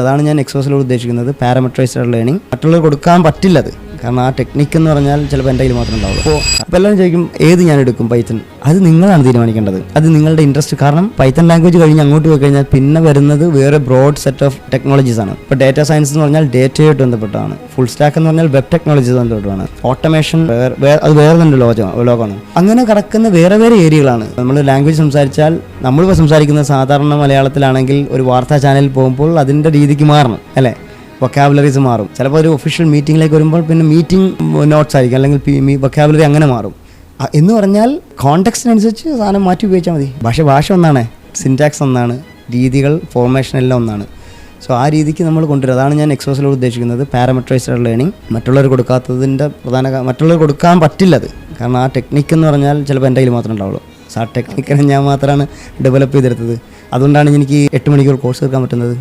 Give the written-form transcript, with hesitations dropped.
അതാണ് ഞാൻ എക്സോസിലൂടെ ഉദ്ദേശിക്കുന്നത്. പാരാമെട്രൈസ്ഡ് ലേണിംഗ് മറ്റുള്ളവർ കൊടുക്കാൻ പറ്റില്ലത്. കാരണം ആ ടെക്നിക്ക് എന്ന് പറഞ്ഞാൽ ചിലപ്പോൾ എൻ്റെ കയ്യിൽ മാത്രമേ ഉണ്ടാവുള്ളൂ. അപ്പോൾ എല്ലാവരും ചോദിക്കും ഏത് ഞാൻ എടുക്കും പൈത്തൺ. അത് നിങ്ങളാണ് തീരുമാനിക്കേണ്ടത്. അത് നിങ്ങളുടെ ഇൻട്രസ്റ്റ്. കാരണം പൈത്തൺ ലാംഗ്വേജ് കഴിഞ്ഞ് അങ്ങോട്ട് പോയി കഴിഞ്ഞാൽ പിന്നെ വരുന്നത് വേറെ ബ്രോഡ് സെറ്റ് ഓഫ് ടെക്നോളജീസ് ആണ്. ഇപ്പോൾ ഡേറ്റ സയൻസ് എന്ന് പറഞ്ഞാൽ ഡേറ്റയായിട്ട് ബന്ധപ്പെട്ടാണ്. ഫുൾ സ്റ്റാക്ക് എന്ന് പറഞ്ഞാൽ വെബ് ടെക്നോളജീസ് ബന്ധപ്പെട്ടാണ്. ഓട്ടോമേഷൻ അത് വേറെ തന്നെ ലോകമാണ്. അങ്ങനെ കിടക്കുന്ന വേറെ വേറെ ഏരിയകളാണ്. നമ്മൾ ലാംഗ്വേജ് സംസാരിച്ചാൽ നമ്മളിപ്പോൾ സംസാരിക്കുന്നത് സാധാരണ മലയാളത്തിലാണെങ്കിൽ ഒരു വാർത്താ ചാനലിൽ പോകുമ്പോൾ അതിൻ്റെ രീതിക്ക് മാറണം അല്ലേ. വൊക്കാബുലറീസ് മാറും. ചിലപ്പോൾ ഒരു ഒഫീഷ്യൽ മീറ്റിങ്ങിലേക്ക് വരുമ്പോൾ പിന്നെ മീറ്റിംഗ് നോട്ട്സ് ആയിരിക്കും, അല്ലെങ്കിൽ വൊക്കാബുലറി അങ്ങനെ മാറും. എന്ന് പറഞ്ഞാൽ കോണ്ടെക്സ്റ്റിനനുസരിച്ച് സാധനം മാറ്റി ഉപയോഗിച്ചാൽ മതി. ഭാഷ ഒന്നാണ്, സിൻറ്റാക്സ് ഒന്നാണ്, രീതികൾ ഫോർമേഷൻ എല്ലാം ഒന്നാണ്. സോ ആ രീതിക്ക് നമ്മൾ കൊണ്ടുവരും. അതാണ് ഞാൻ എക്സോസിലൂടെ ഉദ്ദേശിക്കുന്നത്. പാരാമെട്രൈസ്ഡ് ലേണിംഗ് മറ്റുള്ളവർ കൊടുക്കാത്തതിൻ്റെ മറ്റുള്ളവർ കൊടുക്കാൻ പറ്റില്ലത്. കാരണം ആ ടെക്നിക്ക് എന്ന് പറഞ്ഞാൽ ചിലപ്പോൾ എൻ്റെ കയ്യിൽ മാത്രമേ ഉണ്ടാവുള്ളൂ. സോ ആ ടെക്നിക്കിനെ ഞാൻ മാത്രമാണ് ഡെവലപ്പ് ചെയ്തെടുത്തത്. അതുകൊണ്ടാണ് എനിക്ക് 8 മണിക്കൂർ കോഴ്സ് തീർക്കാൻ പറ്റുന്നത്.